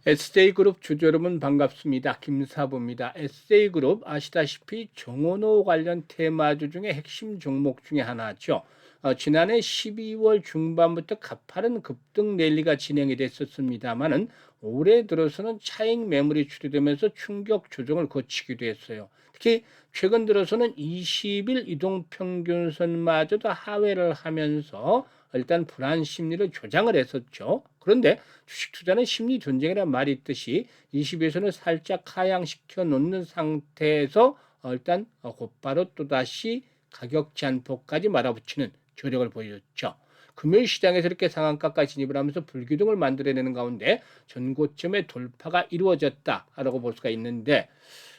SJ그룹 주주 여러분 반갑습니다. 김사부입니다. SJ그룹 아시다시피 정원호 관련 테마주 중에 핵심 종목 중에 하나죠. 지난해 12월 중반부터 가파른 급등 랠리가 진행이 됐었습니다만은 올해 들어서는 차익 매물이 출현되면서 충격 조정을 거치기도 했어요. 특히 최근 들어서는 20일 이동평균선마저도 하회를 하면서 일단 불안 심리를 조장을 했었죠. 그런데 주식 투자는 심리 전쟁이라는 말이 있듯이 20에서는 살짝 하향시켜 놓는 상태에서 일단 곧바로 또다시 가격 잔폭까지 말아붙이는 조력을 보였죠. 금요일 시장에서 이렇게 상한가까지 진입을 하면서 불기둥을 만들어내는 가운데 전고점의 돌파가 이루어졌다라고 볼 수가 있는데,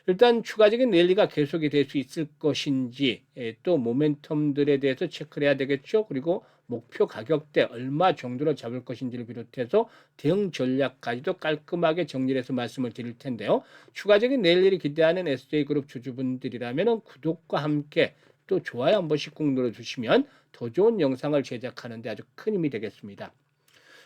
일단 추가적인 랠리가 계속이 될 수 있을 것인지, 또 모멘텀들에 대해서 체크를 해야 되겠죠. 그리고 목표 가격대 얼마 정도로 잡을 것인지를 비롯해서 대응 전략까지도 깔끔하게 정리를 해서 말씀을 드릴 텐데요. 추가적인 랠리를 기대하는 SJ그룹 주주분들이라면 구독과 함께 또 좋아요 한 번씩 꼭 눌러주시면 더 좋은 영상을 제작하는 데 아주 큰 힘이 되겠습니다.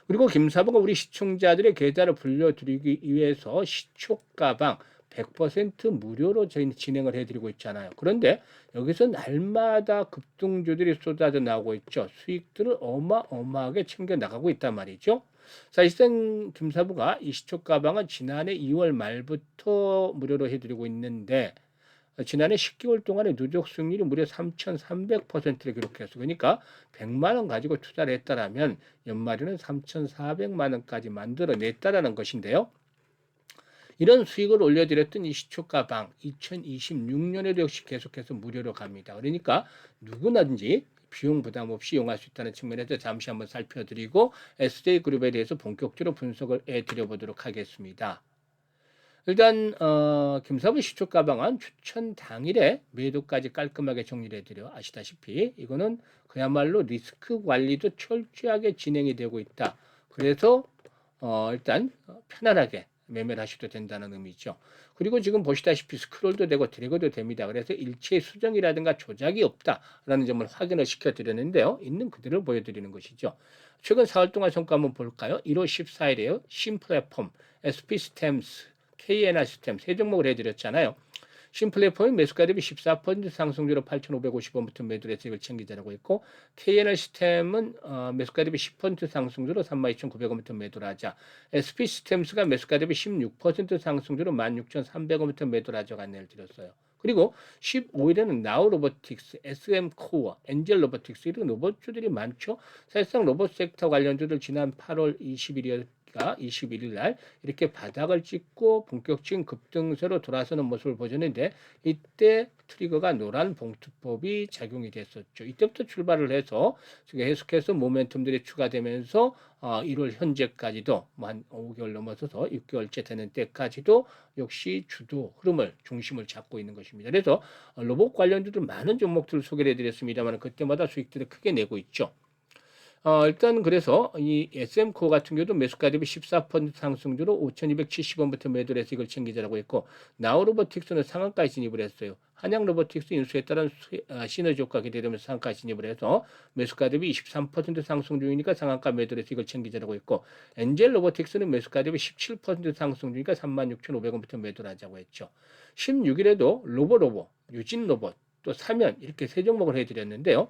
그리고 김사부가 우리 시청자들의 계좌를 불려드리기 위해서 시초가방 100% 무료로 저희 진행을 해드리고 있잖아요. 그런데 여기서 날마다 급등주들이 쏟아져 나오고 있죠. 수익들을 어마어마하게 챙겨 나가고 있단 말이죠. 사실상 김사부가 이 시초가방은 지난해 2월 말부터 무료로 해드리고 있는데, 지난해 10개월 동안의 누적 수익률이 무려 3,300%를 기록했어. 그러니까 100만 원 가지고 투자를 했다라면 연말에는 3,400만 원까지 만들어냈다라는 것인데요. 이런 수익을 올려드렸던 이 시초가방 2026년에도 역시 계속해서 무료로 갑니다. 그러니까 누구나든지 비용 부담 없이 이용할 수 있다는 측면에서 잠시 한번 살펴드리고 SJ그룹에 대해서 본격적으로 분석을 해드려보도록 하겠습니다. 일단 김사부 시초 가방은 추천 당일에 매도까지 깔끔하게 정리를 해드려 아시다시피 이거는 그야말로 리스크 관리도 철저하게 진행이 되고 있다. 그래서 일단 편안하게 매매를 하셔도 된다는 의미죠. 그리고 지금 보시다시피 스크롤도 되고 드래그도 됩니다. 그래서 일체 수정이라든가 조작이 없다라는 점을 확인을 시켜드렸는데요. 있는 그대로 보여드리는 것이죠. 최근 4월 동안 성과 한번 볼까요? 1월 14일에요. 심플랫폼, SP스템스, KNR 시스템 세 종목을 해드렸잖아요. 심플랫폼이 매수가 대비 14% 상승률로 8,550원부터 매도를 해서 이걸 챙기자라고 했고, KNR 시스템은 매수가 대비 10% 상승률로 32,900원부터 매도를 하자. SP 시스템스가 매수가 대비 16% 상승률로 16,300원부터 매도를 하자고 안내를 드렸어요. 그리고 15일에는 나우 로보틱스, SM 코어, 엔젤 로보틱스 이런 로봇주들이 많죠. 사실상 로봇 섹터 관련주들 지난 8월 20일이었 21일 날 이렇게 바닥을 찍고 본격적인 급등세로 돌아서는 모습을 보였는데, 이때 트리거가 노란 봉투법이 작용이 됐었죠. 이때부터 출발을 해서 계속해서 모멘텀들이 추가되면서 1월 현재까지도 한 5개월 넘어서서 6개월째 되는 때까지도 역시 주도 흐름을 중심을 잡고 있는 것입니다. 그래서 로봇 관련주도 많은 종목들을 소개를 해드렸습니다만 그때마다 수익들을 크게 내고 있죠. 일단 그래서 이 SM코 같은 경우도 매수가 대비 14% 상승주로 5,270원부터 매도를 해서 이걸 챙기자라고 했고, 나우로보틱스는 상한가에 진입을 했어요. 한양로보틱스 인수에 따른 시너지 효과 기대되면서 상한가에 진입을 해서 매수가 대비 23% 상승 중이니까 상한가 매도를 해서 이걸 챙기자라고 했고, 엔젤로보틱스는 매수가 대비 17% 상승 중이니까 36,500원부터 매도를 하자고 했죠. 16일에도 로보로보, 유진로봇, 또 사면 이렇게 세 종목을 해드렸는데요.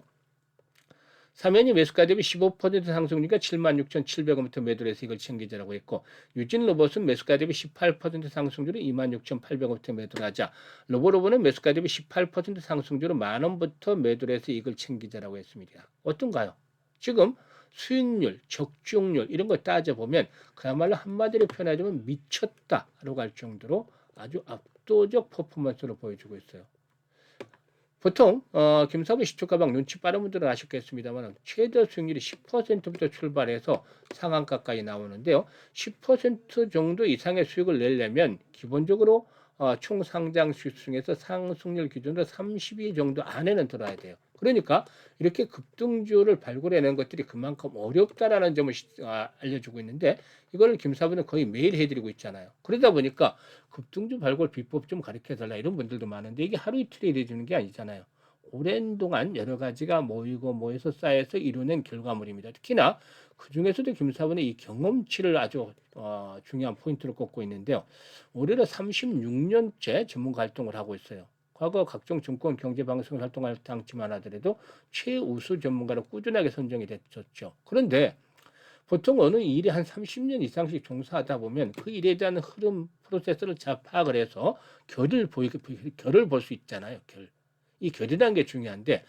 사면이 매수가 대비 15% 상승이니까 76,700원부터 매도를 해서 이걸 챙기자라고 했고, 유진로봇은 매수가 대비 18% 상승률로 26,800원부터 매도를 하자. 로보로보는 매수가 대비 18% 상승률로 만원부터 매도를 해서 이걸 챙기자라고 했습니다. 어떤가요? 지금 수익률, 적중률 이런 거 따져보면 그야말로 한마디로 표현하자면 미쳤다라고 할 정도로 아주 압도적 퍼포먼스를 보여주고 있어요. 보통 김사부 시초가방 눈치 빠른 분들은 아셨겠습니다만 최저 수익률이 10%부터 출발해서 상한가까지 나오는데요. 10% 정도 이상의 수익을 내려면 기본적으로 총 상장 수익 중에서 상승률 기준으로 32 정도 안에는 들어야 돼요. 그러니까 이렇게 급등주를 발굴해내는 것들이 그만큼 어렵다라는 점을 알려주고 있는데, 이걸 김사부는 거의 매일 해드리고 있잖아요. 그러다 보니까 급등주 발굴 비법 좀 가르쳐달라 이런 분들도 많은데, 이게 하루 이틀에 이루어지는 게 아니잖아요. 오랜 동안 여러 가지가 모여서 쌓여서 이루어낸 결과물입니다. 특히나 그 중에서도 김사부는 이 경험치를 아주 중요한 포인트로 꼽고 있는데요. 올해로 36년째 전문가 활동을 하고 있어요. 과거 각종 증권 경제 방송 활동할 당시만 하더라도 최우수 전문가로 꾸준하게 선정이 됐었죠. 그런데 보통 어느 일에 한 30년 이상씩 종사하다 보면 그 일에 대한 흐름 프로세스를 잘 파악을 해서 결을 볼 수 있잖아요. 이 결이라는 게 중요한데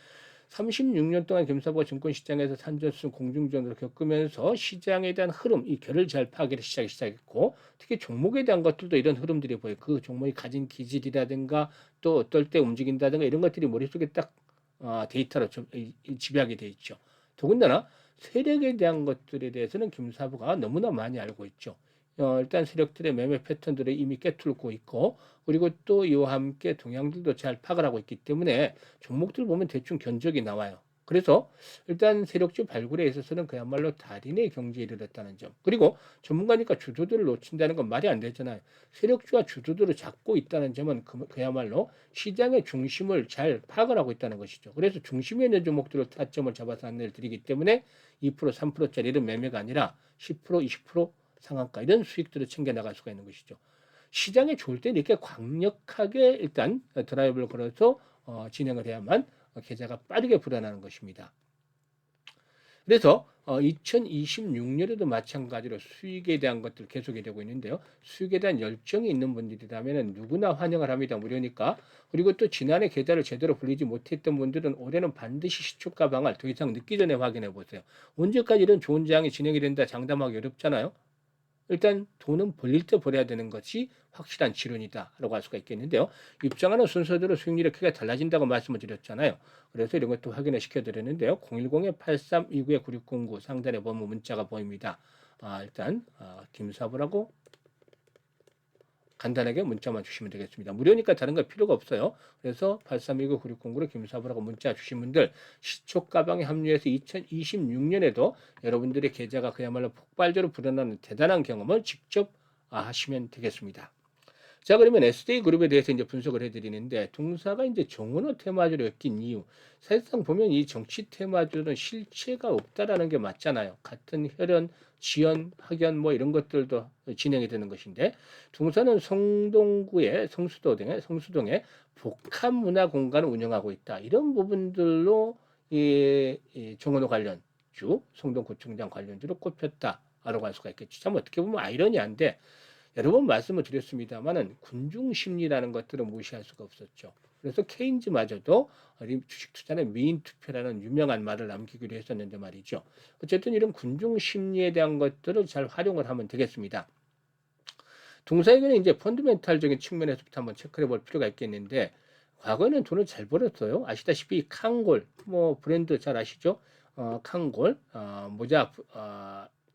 36년 동안 김사부가 증권시장에서 산전수 공중전으로 겪으면서 시장에 대한 흐름, 이 결을 잘 파악하기 시작했고 특히 종목에 대한 것들도 이런 흐름들이 보여요. 그 종목이 가진 기질이라든가 또 어떨 때 움직인다든가 이런 것들이 머릿속에 딱 데이터로 집약이 돼 있죠. 더군다나 세력에 대한 것들에 대해서는 김사부가 너무나 많이 알고 있죠. 일단 세력들의 매매 패턴들을 이미 꿰뚫고 있고 그리고 또 이와 함께 동향들도 잘 파악을 하고 있기 때문에 종목들 보면 대충 견적이 나와요. 그래서 일단 세력주 발굴에 있어서는 그야말로 달인의 경지에 이르렀다는 점. 그리고 전문가니까 주도들을 놓친다는 건 말이 안 되잖아요. 세력주와 주도들을 잡고 있다는 점은 그야말로 시장의 중심을 잘 파악을 하고 있다는 것이죠. 그래서 중심에 있는 종목들을 타점을 잡아서 안내를 드리기 때문에 2%, 3%짜리 이런 매매가 아니라 10%, 20% 상한가 이런 수익들을 챙겨 나갈 수가 있는 것이죠. 시장에 좋을 때는 이렇게 강력하게 일단 드라이브를 걸어서 진행을 해야만 계좌가 빠르게 불어나는 것입니다. 그래서 2026년에도 마찬가지로 수익에 대한 것들 계속이 되고 있는데요. 수익에 대한 열정이 있는 분들이라면 누구나 환영을 합니다. 무료니까. 그리고 또 지난해 계좌를 제대로 불리지 못했던 분들은 올해는 반드시 시초가 방을 더 이상 늦기 전에 확인해 보세요. 언제까지 이런 좋은 장이 진행이 된다 장담하기 어렵잖아요. 일단 돈은 벌릴 때 벌어야 되는 것이 확실한 지론이다라고 할 수가 있겠는데요. 입장하는 순서대로 수익률이 크게 달라진다고 말씀을 드렸잖아요. 그래서 이런 것도 확인을 시켜드렸는데요. 010-8329-9609 상단에 보면 문자가 보입니다. 일단 김사부라고 간단하게 문자만 주시면 되겠습니다. 무료니까 다른 거 필요가 없어요. 그래서 8329-9609로 김사부라고 문자 주신 분들 시초 가방에 합류해서 2026년에도 여러분들의 계좌가 그야말로 폭발적으로 불어나는 대단한 경험을 직접 하시면 되겠습니다. 자, 그러면 SJ그룹에 대해서 이제 분석을 해드리는데, 동사가 이제 정원어 테마주로 엮인 이유. 사실상 보면 이 정치 테마주는 실체가 없다라는 게 맞잖아요. 같은 혈연, 지연, 학연 뭐 이런 것들도 진행이 되는 것인데, 동사는 성수동에 복합 문화 공간을 운영하고 있다. 이런 부분들로 이 정원어 관련주, 성동구청장 관련주로 꼽혔다라고 할 수가 있겠죠. 참 어떻게 보면 아이러니한데, 여러 번 말씀을 드렸습니다만은 군중 심리라는 것들을 무시할 수가 없었죠. 그래서 케인즈마저도 주식 투자는 미인 투표라는 유명한 말을 남기기로 했었는데 말이죠. 어쨌든 이런 군중 심리에 대한 것들을 잘 활용을 하면 되겠습니다. 동사에게는 이제 펀드멘탈적인 측면에서부터 한번 체크해 볼 필요가 있겠는데 과거에는 돈을 잘 벌었어요. 아시다시피 칸골 뭐 브랜드 잘 아시죠? 칸골 모자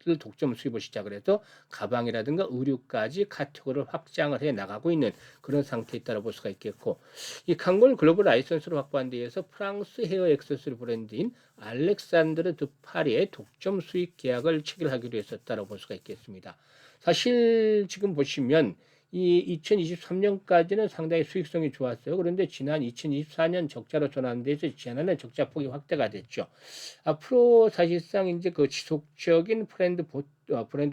를 독점 수입을 시작을 해서 가방이라든가 의류까지 카테고리를 확장을 해 나가고 있는 그런 상태에 있다고 볼 수가 있겠고 이 칸골 글로벌 라이선스를 확보한 데에서 프랑스 헤어 액세서리 브랜드인 알렉산드르 드 파리의 독점 수입 계약을 체결하기로 했었다고 볼 수가 있겠습니다. 사실 지금 보시면 이 2023년까지는 상당히 수익성이 좋았어요. 그런데 지난 2024년 적자로 전환돼서 지난해 적자 폭이 확대가 됐죠. 앞으로 사실상 이제 그 지속적인 브랜드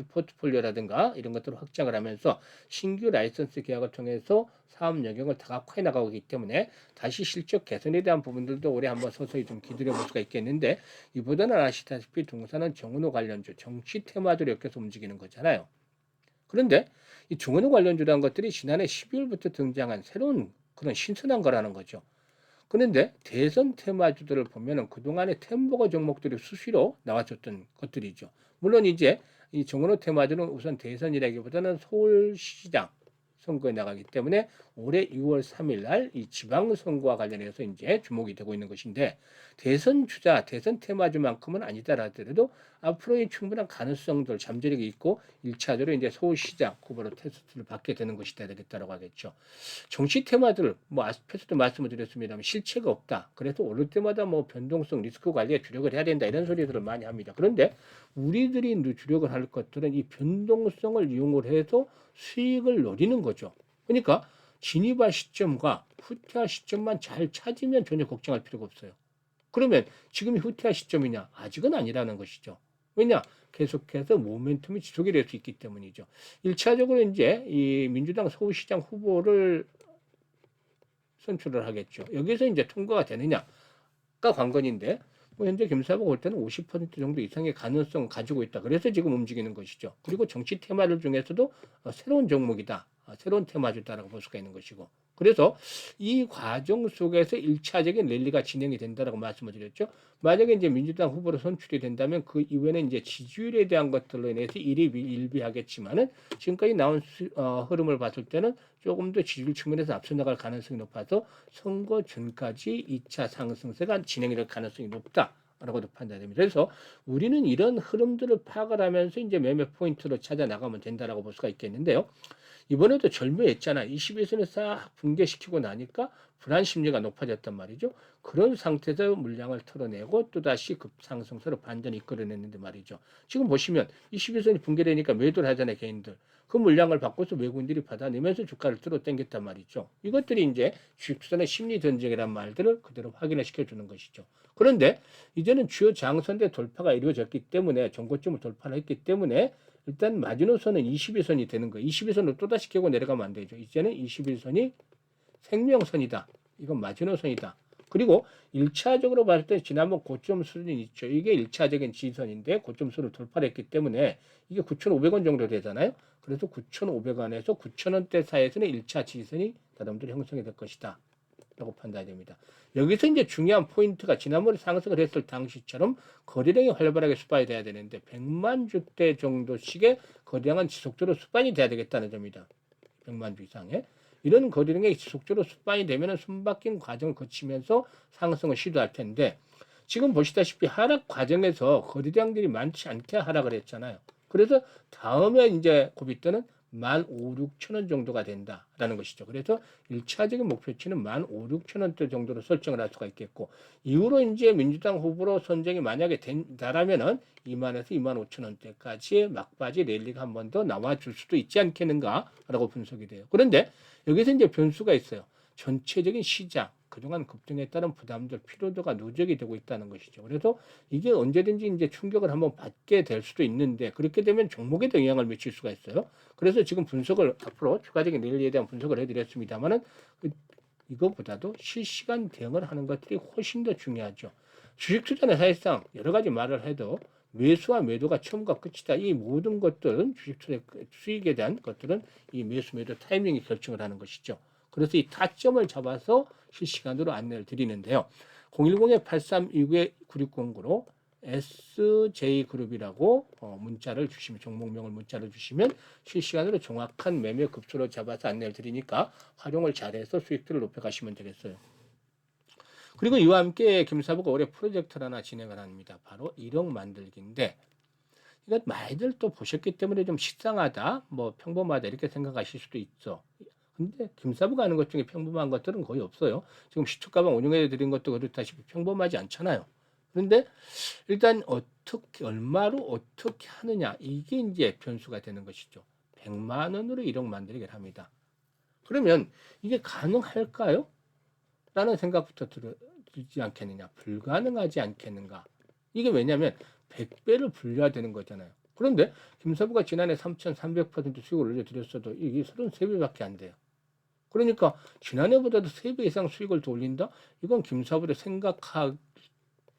포트폴리오라든가 이런 것들을 확장을 하면서 신규 라이선스 계약을 통해서 사업 영역을 다각화해 나가고 있기 때문에 다시 실적 개선에 대한 부분들도 올해 한번 서서히 좀 기다려 볼 수가 있겠는데 이보다는 아시다시피 동사는 정은호 관련주, 정치 테마주를 엮여서 움직이는 거잖아요. 그런데 이 정은호 관련주라는 것들이 지난해 12월부터 등장한 새로운 그런 신선한 거라는 거죠. 그런데 대선 테마주들을 보면은 그동안의 템버거 종목들이 수시로 나왔었던 것들이죠. 물론 이제 이 정은호 테마주는 우선 대선이라기보다는 서울시장 선거에 나가기 때문에 올해 6월 3일 날 이 지방선거와 관련해서 이제 주목이 되고 있는 것인데 대선 주자, 대선 테마주만큼은 아니다라더라도 앞으로의 충분한 가능성들, 잠재력이 있고 1차적으로 이제 서울시장 후보로 테스트를 받게 되는 것이 되겠다라고 하겠죠. 정치 테마들 뭐 아스페스도 말씀을 드렸습니다만 실체가 없다. 그래서 오를 때마다 뭐 변동성 리스크 관리에 주력을 해야 된다 이런 소리들을 많이 합니다. 그런데 우리들이 주력을 할 것들은 이 변동성을 이용을 해서 수익을 노리는 거죠. 그러니까 진입할 시점과 후퇴할 시점만 잘 찾으면 전혀 걱정할 필요가 없어요. 그러면 지금이 후퇴할 시점이냐? 아직은 아니라는 것이죠. 왜냐? 계속해서 모멘텀이 지속이 될 수 있기 때문이죠. 1차적으로 이제 이 민주당 서울시장 후보를 선출을 하겠죠. 여기서 이제 통과가 되느냐가 관건인데, 뭐 현재 김사부가 볼 때는 50% 정도 이상의 가능성을 가지고 있다. 그래서 지금 움직이는 것이죠. 그리고 정치 테마들 중에서도 새로운 종목이다. 새로운 테마주다라고 볼 수가 있는 것이고. 그래서 이 과정 속에서 1차적인 랠리가 진행이 된다라고 말씀을 드렸죠. 만약에 이제 민주당 후보로 선출이 된다면 그 이후에는 이제 지지율에 대한 것들로 인해서 일비일비하겠지만은 지금까지 나온 흐름을 봤을 때는 조금 더 지지율 측면에서 앞서 나갈 가능성이 높아서 선거 전까지 2차 상승세가 진행이 될 가능성이 높다라고도 판단됩니다. 그래서 우리는 이런 흐름들을 파악을 하면서 이제 매매 포인트로 찾아 나가면 된다라고 볼 수가 있겠는데요. 이번에도 절묘했잖아. 21선을 싹 붕괴시키고 나니까 불안 심리가 높아졌단 말이죠. 그런 상태에서 물량을 털어내고 또다시 급상승세로 반전이 이끌어냈는데 말이죠. 지금 보시면 21선이 붕괴되니까 매도를 하잖아요, 개인들. 그 물량을 바꿔서 외국인들이 받아내면서 주가를 들어 당겼단 말이죠. 이것들이 이제 주식투자의 심리 전쟁이란 말들을 그대로 확인을 시켜주는 것이죠. 그런데 이제는 주요 장선대 돌파가 이루어졌기 때문에 정고점을 돌파를 했기 때문에 일단 마지노선은 21선이 되는 거예요. 21선으로 또다시 깨고 내려가면 안 되죠. 이제는 21선이 생명선이다. 이건 마지노선이다. 그리고 1차적으로 봤을 때 지난번 고점 수준이 있죠. 이게 1차적인 지선인데 고점 수를 돌파를 했기 때문에 이게 9,500원 정도 되잖아요. 그래서 9,500원에서 9,000원대 사이에서는 1차 지선이 여러분들이 형성이 될 것이다. 라고 판단이 됩니다. 여기서 이제 중요한 포인트가 지난번에 상승을 했을 당시처럼 거래량이 활발하게 수반이 돼야 되는데 100만 주대 정도씩의 거래량은 지속적으로 수반이 돼야 되겠다는 점이다. 100만 주 이상의. 이런 거래량이 지속적으로 수반이 되면 숨바뀐 과정을 거치면서 상승을 시도할 텐데 지금 보시다시피 하락 과정에서 거래량들이 많지 않게 하락을 했잖아요. 그래서 다음에 이제 고비때는 15,000~16,000원 정도가 된다라는 것이죠. 그래서 1차적인 목표치는 15,000~16,000원대 정도로 설정을 할 수가 있겠고 이후로 이제 민주당 후보로 선정이 만약에 된다라면은 20,000원에서 25,000원대까지의 막바지 랠리가 한 번 더 나와줄 수도 있지 않겠는가라고 분석이 돼요. 그런데 여기서 이제 변수가 있어요. 전체적인 시장 그동안 급등에 따른 부담들 피로도가 누적이 되고 있다는 것이죠. 그래서 이게 언제든지 이제 충격을 한번 받게 될 수도 있는데 그렇게 되면 종목에도 영향을 미칠 수가 있어요. 그래서 지금 분석을 앞으로 추가적인 랠리에 대한 분석을 해드렸습니다만은 이것보다도 실시간 대응을 하는 것들이 훨씬 더 중요하죠. 주식 투자는 사실상 여러 가지 말을 해도 매수와 매도가 처음과 끝이다. 이 모든 것들은 주식 투자 수익에 대한 것들은 이 매수 매도 타이밍이 결정을 하는 것이죠. 그래서 이 타점을 잡아서 실시간으로 안내를 드리는데요. 010-8329-9609로 SJ그룹이라고 문자를 주시면 종목명을 문자를 주시면 실시간으로 정확한 매매 급수로 잡아서 안내를 드리니까 활용을 잘해서 수익들을 높여가시면 되겠어요. 그리고 이와 함께 김사부가 올해 프로젝트를 하나 진행을 합니다. 바로 1억 만들기인데 이것 많이들 또 보셨기 때문에 좀 식상하다, 뭐 평범하다 이렇게 생각하실 수도 있어. 근데 김사부가 하는 것 중에 평범한 것들은 거의 없어요. 지금 시초가방 운영해 드린 것도 그렇다시피 평범하지 않잖아요. 그런데 일단 어떻게 얼마로 어떻게 하느냐 이게 이제 변수가 되는 것이죠. 100만 원으로 1억 만들기를 합니다. 그러면 이게 가능할까요? 라는 생각부터 들지 않겠느냐. 불가능하지 않겠는가. 이게 왜냐하면 100배를 불려야 되는 거잖아요. 그런데 김사부가 지난해 3,300% 수익을 올려드렸어도 이게 33배밖에 안 돼요. 그러니까 지난해보다도 3배 이상 수익을 더 올린다? 이건 김사부를 생각하면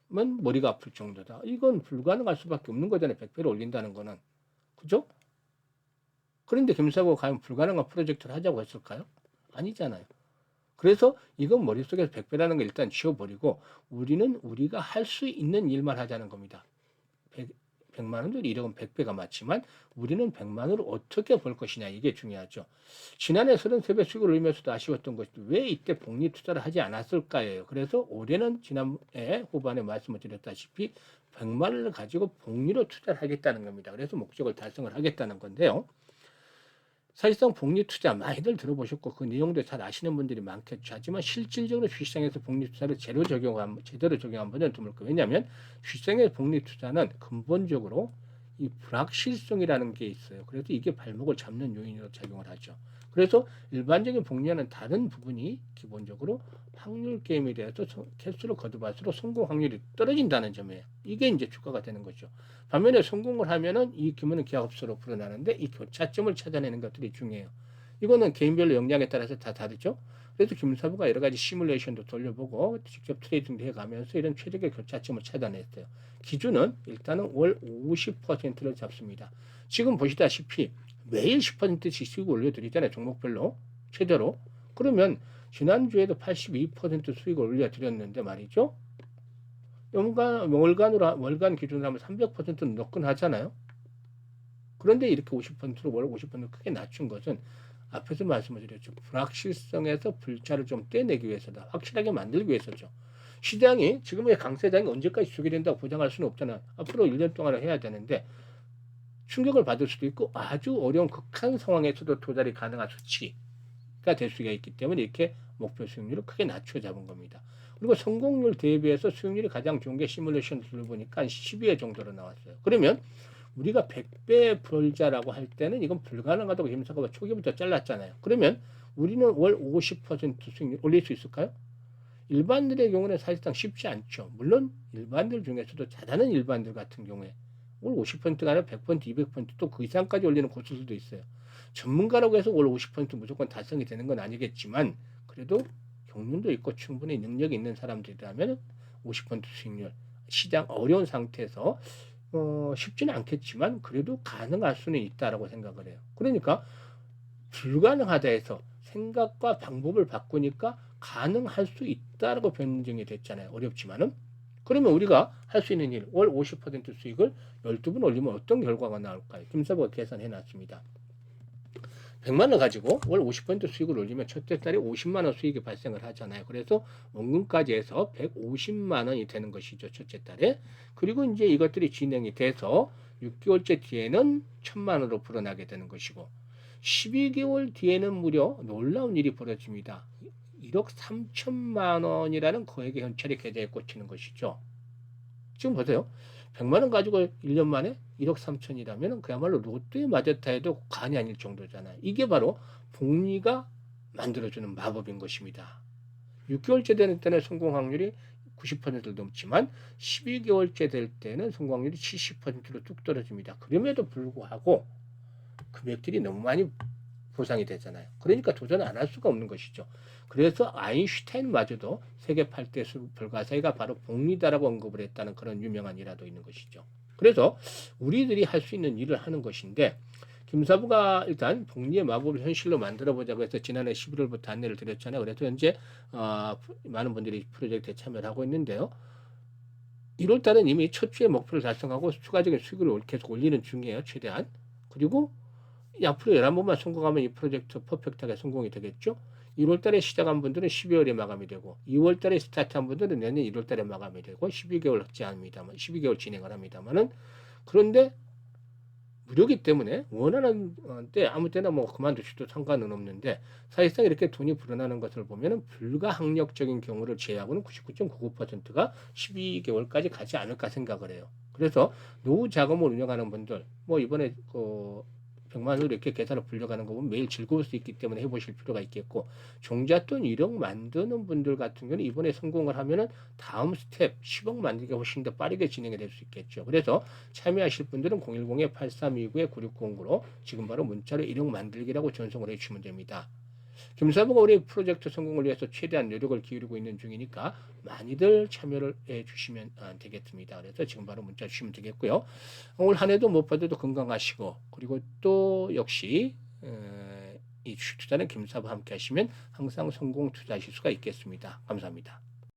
머리가 아플 정도다. 이건 불가능할 수밖에 없는 거잖아요. 100배를 올린다는 거는. 그죠? 그런데 김사부가 과연 불가능한 프로젝트를 하자고 했을까요? 아니잖아요. 그래서 이건 머릿속에서 100배라는 걸 일단 지워버리고 우리는 우리가 할 수 있는 일만 하자는 겁니다. 100만 원도 1억은 100배가 맞지만 우리는 100만 원을 어떻게 벌 것이냐 이게 중요하죠. 지난해 33배 수익을 올리면서도 아쉬웠던 것이 왜 이때 복리 투자를 하지 않았을까요? 그래서 올해는 지난해 후반에 말씀을 드렸다시피 100만 원을 가지고 복리로 투자를 하겠다는 겁니다. 그래서 목적을 달성을 하겠다는 건데요. 사실상 복리 투자 많이들 들어보셨고 그 내용도 잘 아시는 분들이 많겠죠. 하지만 실질적으로 주식시장에서 복리 투자를 제대로 적용한 분은 드물 거예요. 왜냐하면 주식시장의 복리 투자는 근본적으로 이 불확실성이라는 게 있어요. 그래서 이게 발목을 잡는 요인으로 작용을 하죠. 그래서 일반적인 복리와는 다른 부분이 기본적으로 확률 게임에 대해서 개수를 거듭할수록 성공 확률이 떨어진다는 점이에요. 이게 이제 주가가 되는 거죠. 반면에 성공을 하면은 이 규모는 기하급수로 불어나는데 이 교차점을 찾아내는 것들이 중요해요. 이거는 개인별로 역량에 따라서 다 다르죠. 그래서 김사부가 여러 가지 시뮬레이션도 돌려보고 직접 트레이딩도 해가면서 이런 최적의 교차점을 찾아냈어요. 기준은 일단은 월 50%를 잡습니다. 지금 보시다시피 매일 10%씩 수익 올려드리잖아요. 종목별로 최대로. 그러면 지난주에도 82% 수익을 올려드렸는데 말이죠. 월간 기준으로 하면 300%는 넣곤 하잖아요. 그런데 이렇게 50%로 월 50% 크게 낮춘 것은 앞에서 말씀을 드렸죠. 불확실성에서 불차를 좀 떼내기 위해서다. 확실하게 만들기 위해서죠. 시장이 지금의 강세장이 언제까지 주게된다고 보장할 수는 없잖아요. 앞으로 1년 동안을 해야 되는데 충격을 받을 수도 있고 아주 어려운 극한 상황에서도 도달이 가능한 수치가 될 수가 있기 때문에 이렇게 목표 수익률을 크게 낮춰 잡은 겁니다. 그리고 성공률 대비해서 수익률이 가장 좋은 게 시뮬레이션을 보니까 한 12회 정도로 나왔어요. 그러면 우리가 100배 벌자라고 할 때는 이건 불가능하다고 김사가 초기부터 잘랐잖아요. 그러면 우리는 월 50% 수익률 올릴 수 있을까요? 일반들의 경우는 사실상 쉽지 않죠. 물론 일반들 중에서도 잘하는 일반들 같은 경우에 월 50%가 아니라 100%, 200%또 그 이상까지 올리는 고수들도 있어요. 전문가라고 해서 월 50% 무조건 달성이 되는 건 아니겠지만 그래도 경륜도 있고 충분히 능력이 있는 사람들이라면 50% 수익률 시장 어려운 상태에서 쉽지는 않겠지만 그래도 가능할 수는 있다라고 생각을 해요. 그러니까 불가능하다 해서 생각과 방법을 바꾸니까 가능할 수 있다라고 변증이 됐잖아요. 어렵지만은. 그러면 우리가 할 수 있는 일, 월 50% 수익을 12번 올리면 어떤 결과가 나올까요? 김사부가 계산해 놨습니다. 100만 원 가지고 월 50% 수익을 올리면 첫째 달에 50만 원 수익이 발생을 하잖아요. 그래서 원금까지 해서 150만 원이 되는 것이죠. 첫째 달에. 그리고 이제 이것들이 진행이 돼서 6개월째 뒤에는 1000만 원으로 불어나게 되는 것이고 12개월 뒤에는 무려 놀라운 일이 벌어집니다. 1억 3천만 원이라는 거액의 현찰이 계좌에 꽂히는 것이죠. 지금 보세요. 100만 원 가지고 1년 만에 1억 3천이라면 그야말로 로또에 맞았다 해도 과언이 아닐 정도잖아요. 이게 바로 복리가 만들어주는 마법인 것입니다. 6개월째 되는 때는 성공 확률이 90%를 넘지만 12개월째 될 때는 성공 확률이 70%로 뚝 떨어집니다. 그럼에도 불구하고 금액들이 너무 많이 보상이 되잖아요. 그러니까 도전 안 할 수가 없는 것이죠. 그래서 아인슈타인마저도 세계 8대 불가사의가 바로 복리다라고 언급을 했다는 그런 유명한 일화도 있는 것이죠. 그래서 우리들이 할 수 있는 일을 하는 것인데 김사부가 일단 복리의 마법을 현실로 만들어 보자고 해서 지난해 11월부터 안내를 드렸잖아요. 그래서 현재 많은 분들이 프로젝트에 참여를 하고 있는데요. 1월 달은 이미 첫 주의 목표를 달성하고 추가적인 수익을 계속 올리는 중이에요. 최대한. 그리고 앞으로 11번만 성공하면 이 프로젝트 퍼펙트하게 성공이 되겠죠. 1월 달에 시작한 분들은 12월에 마감이 되고 2월 달에 스타트한 분들은 내년 1월 달에 마감이 되고 12개월 제한입니다만 12개월 진행을 합니다만은 그런데 무료기 때문에 원하는 때 아무 때나 뭐 그만두셔도 상관은 없는데 사실상 이렇게 돈이 불어나는 것을 보면은 불가항력적인 경우를 제외하고는 99.99%가 12개월까지 가지 않을까 생각을 해요. 그래서 노후 자금을 운영하는 분들 뭐 이번에 100만 원으로 이렇게 계산을 불려가는 거 보면 매일 즐거울 수 있기 때문에 해보실 필요가 있겠고 종잣돈 1억 만드는 분들 같은 경우는 이번에 성공을 하면은 다음 스텝 10억 만들기가 훨씬 더 빠르게 진행이 될 수 있겠죠. 그래서 참여하실 분들은 010-8329-9609로 지금 바로 문자로 1억 만들기라고 전송을 해주시면 됩니다. 김사부가 우리 프로젝트 성공을 위해서 최대한 노력을 기울이고 있는 중이니까 많이들 참여를 해주시면 되겠습니다. 그래서 지금 바로 문자 주시면 되겠고요. 올 한 해도 무엇보다도 건강하시고 그리고 또 역시 이 투자는 김사부와 함께 하시면 항상 성공 투자하실 수가 있겠습니다. 감사합니다.